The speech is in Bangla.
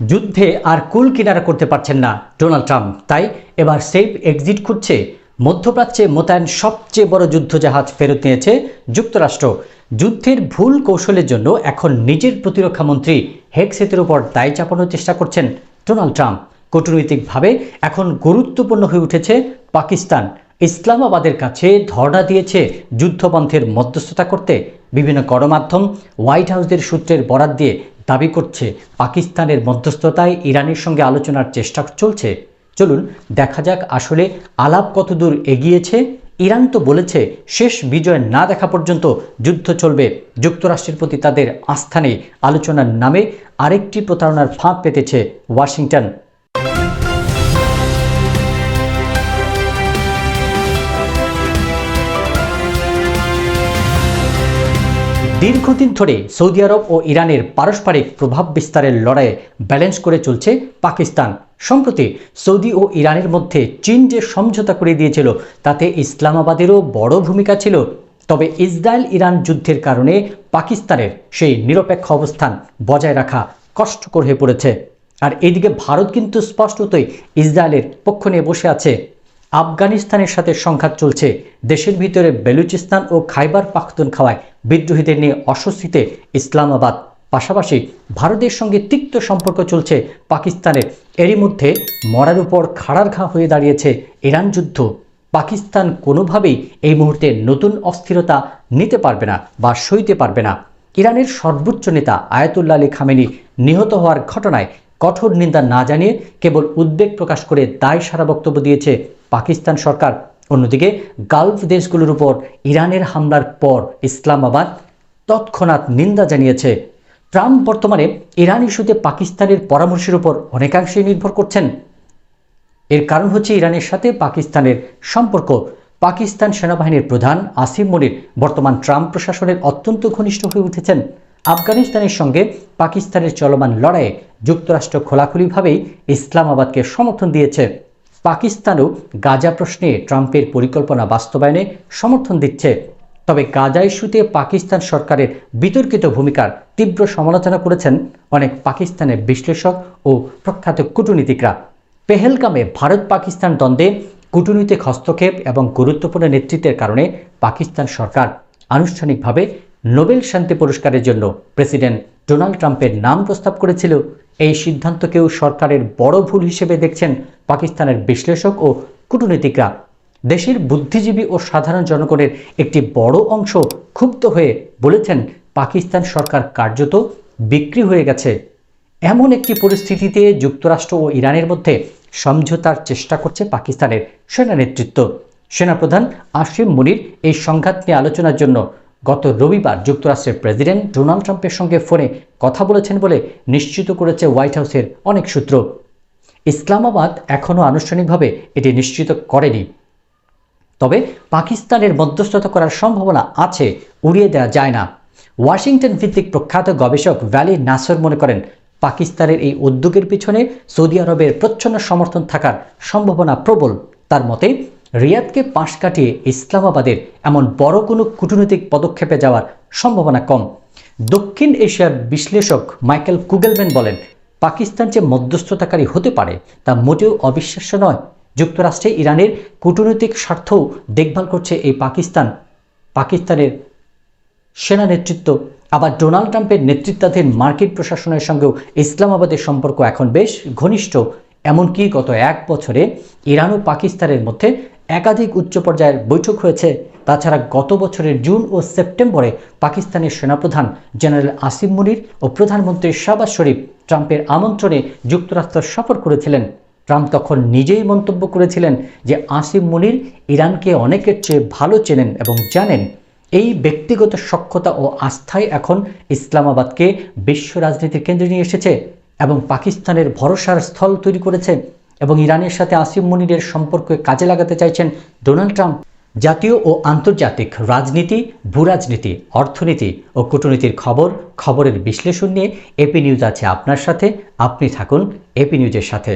যুদ্ধে আর কুল কিনারা করতে পারছেন না ডোনাল্ড ট্রাম্প, তাই এবার সেফ এক্সিট খুঁজছে। মধ্যপ্রাচ্যে মোতায়েন সবচেয়ে বড় যুদ্ধজাহাজ ফেরত নিয়েছে যুক্তরাষ্ট্র। যুদ্ধের ভুল কৌশলের জন্য এখন নিজের প্রতিরক্ষা মন্ত্রী হেগসেতের উপর দায় চাপানোর চেষ্টা করছেন ডোনাল্ড ট্রাম্প। কূটনৈতিকভাবে এখন গুরুত্বপূর্ণ হয়ে উঠেছে পাকিস্তান। ইসলামাবাদের কাছে ধর্ণা দিয়েছে যুদ্ধবন্ধের মধ্যস্থতা করতে। বিভিন্ন গণমাধ্যম হোয়াইট হাউসের সূত্রের বরাত দিয়ে দাবি করছে পাকিস্তানের মধ্যস্থতায় ইরানের সঙ্গে আলোচনার চেষ্টা চলছে। চলুন দেখা যাক আসলে আলাপ কতদূর এগিয়েছে। ইরান তো বলেছে শেষ বিজয় না দেখা পর্যন্ত যুদ্ধ চলবে। যুক্তরাষ্ট্রের প্রতি তাদের আস্থা নেই। আলোচনার নামে আরেকটি প্রতারণার ফাঁদ পেতেছে ওয়াশিংটন। দীর্ঘদিন ধরে সৌদি আরব ও ইরানের পারস্পরিক প্রভাব বিস্তারের লড়াইয়ে ব্যালেন্স করে চলছে পাকিস্তান। সম্প্রতি সৌদি ও ইরানের মধ্যে চীন যে সমঝোতা করে দিয়েছিল তাতে ইসলামাবাদেরও বড় ভূমিকা ছিল। তবে ইসরায়েল ইরান যুদ্ধের কারণে পাকিস্তানের সেই নিরপেক্ষ অবস্থান বজায় রাখা কষ্টকর হয়ে পড়েছে। আর এদিকে ভারত কিন্তু স্পষ্টতই ইসরায়েলের পক্ষ নিয়ে বসে আছে। আফগানিস্তানের সাথে সংঘাত চলছে। দেশের ভিতরে বেলুচিস্তান ও খাইবার পাখতুনখাওয়ায় বিদ্রোহীদের নিয়ে অস্বস্তিতে ইসলামাবাদ। পাশাপাশি ভারতের সঙ্গে তিক্ত সম্পর্ক চলছে পাকিস্তানের। এরই মধ্যে মরার উপর খাড়ার ঘা হয়ে দাঁড়িয়েছে ইরান যুদ্ধ। পাকিস্তান কোনোভাবেই এই মুহূর্তে নতুন অস্থিরতা নিতে পারবে না বা সইতে পারবে না। ইরানের সর্বোচ্চ নেতা আয়াতুল্লাহ আলী খামেনি নিহত হওয়ার ঘটনায় কঠোর নিন্দা না জানিয়ে কেবল উদ্বেগ প্রকাশ করে দায় সারা বক্তব্য দিয়েছে পাকিস্তান সরকার। অন্যদিকে গালফ দেশগুলোর উপর ইরানের হামলার পর ইসলামাবাদ তৎক্ষণাৎ নিন্দা জানিয়েছে। ট্রাম্প বর্তমানে ইরান ইস্যুতে পাকিস্তানের পরামর্শের উপর অনেকাংশেই নির্ভর করছেন। এর কারণ হচ্ছে ইরানের সাথে পাকিস্তানের সম্পর্ক। পাকিস্তান সেনাবাহিনীর প্রধান আসিম মনির বর্তমান ট্রাম্প প্রশাসনের অত্যন্ত ঘনিষ্ঠ হয়ে উঠেছেন। আফগানিস্তানের সঙ্গে পাকিস্তানের চলমান লড়াইয়ে যুক্তরাষ্ট্র খোলাখুলিভাবেই ইসলামাবাদকে সমর্থন দিয়েছে। পাকিস্তানও গাজা প্রশ্নে ট্রাম্পের পরিকল্পনা বাস্তবায়নে সমর্থন দিচ্ছে। তবে গাজা ইস্যুতে পাকিস্তান সরকারের বিতর্কিত ভূমিকার তীব্র সমালোচনা করেছেন অনেক পাকিস্তানের বিশ্লেষক ও প্রখ্যাত কূটনীতিকরা। পেহেলগামে ভারত পাকিস্তান দ্বন্দ্বে কূটনৈতিক হস্তক্ষেপ এবং গুরুত্বপূর্ণ নেতৃত্বের কারণে পাকিস্তান সরকার আনুষ্ঠানিকভাবে নোবেল শান্তি পুরস্কারের জন্য প্রেসিডেন্ট ডোনাল্ড ট্রাম্পের নাম প্রস্তাব করেছিল। এই সিদ্ধান্তকেও সরকারের বড় ভুল হিসেবে দেখছেন পাকিস্তানের বিশ্লেষক ও কূটনীতিকরা। দেশের বুদ্ধিজীবী ও সাধারণ জনগণের একটি বড় অংশ ক্ষুব্ধ হয়ে বলেছেন পাকিস্তান সরকার কার্যত বিক্রি হয়ে গেছে। এমন একটি পরিস্থিতিতে যুক্তরাষ্ট্র ও ইরানের মধ্যে সমঝোতার চেষ্টা করছে পাকিস্তানের সেনা নেতৃত্ব। সেনাপ্রধান আসিম মনির এই সংঘাত নিয়ে আলোচনার জন্য গত রবিবার যুক্তরাষ্ট্রের প্রেসিডেন্ট ডোনাল্ড ট্রাম্পের সঙ্গে ফোনে কথা বলেছেন বলে নিশ্চিত করেছে হোয়াইট হাউসের অনেক সূত্র। ইসলামাবাদ এখনও আনুষ্ঠানিকভাবে এটি নিশ্চিত করেনি। তবে পাকিস্তানের মধ্যস্থতা করার সম্ভাবনা আছে, উড়িয়ে দেওয়া যায় না। ওয়াশিংটন ভিত্তিক প্রখ্যাত গবেষক ভ্যালি নাসর মনে করেন পাকিস্তানের এই উদ্যোগের পিছনে সৌদি আরবের প্রচ্ছন্ন সমর্থন থাকার সম্ভাবনা প্রবল। তার মতে রিয়াদকে পাশ কাটিয়ে ইসলামাবাদের এমন বড় কোনো কূটনৈতিক পদক্ষেপে যাওয়ার সম্ভাবনা কম। দক্ষিণ এশিয়ার বিশ্লেষক মাইকেল কুগেলম্যান বলেন পাকিস্তান যে মধ্যস্থতাকারী হতে পারে তা মোটেও অবিশ্বাস্য নয়। যুক্তরাষ্ট্রে ইরানের কূটনৈতিক স্বার্থও দেখভাল করছে এই পাকিস্তানের সেনা নেতৃত্ব। আবার ডোনাল্ড ট্রাম্পের নেতৃত্বাধীন মার্কিন প্রশাসনের সঙ্গেও ইসলামাবাদের সম্পর্ক এখন বেশ ঘনিষ্ঠ। এমনকি গত এক বছরে ইরান ও পাকিস্তানের মধ্যে একাধিক উচ্চ পর্যায়ের বৈঠক হয়েছে। তাছাড়া গত বছরের জুন ও সেপ্টেম্বরে পাকিস্তানের সেনাপ্রধান জেনারেল আসিম মনির ও প্রধানমন্ত্রী শাহবাজ শরীফ ট্রাম্পের আমন্ত্রণে যুক্তরাষ্ট্র সফর করেছিলেন। ট্রাম্প তখন নিজেই মন্তব্য করেছিলেন যে আসিম মনির ইরানকে অনেকের চেয়ে ভালো চেনেন এবং জানেন। এই ব্যক্তিগত সখ্যতা ও আস্থাই এখন ইসলামাবাদকে বিশ্ব রাজনীতির কেন্দ্রে নিয়ে এসেছে এবং পাকিস্তানের ভরসার স্থল তৈরি করেছে। এবং ইরানের সাথে আসিম মনিরের সম্পর্কে কাজে লাগাতে চাইছেন ডোনাল্ড ট্রাম্প। জাতীয় ও আন্তর্জাতিক রাজনীতি, ভূরাজনীতি, অর্থনীতি ও কূটনীতির খবরের বিশ্লেষণ নিয়ে এপি নিউজ আছে আপনার সাথে। আপনি থাকুন এপি নিউজের সাথে।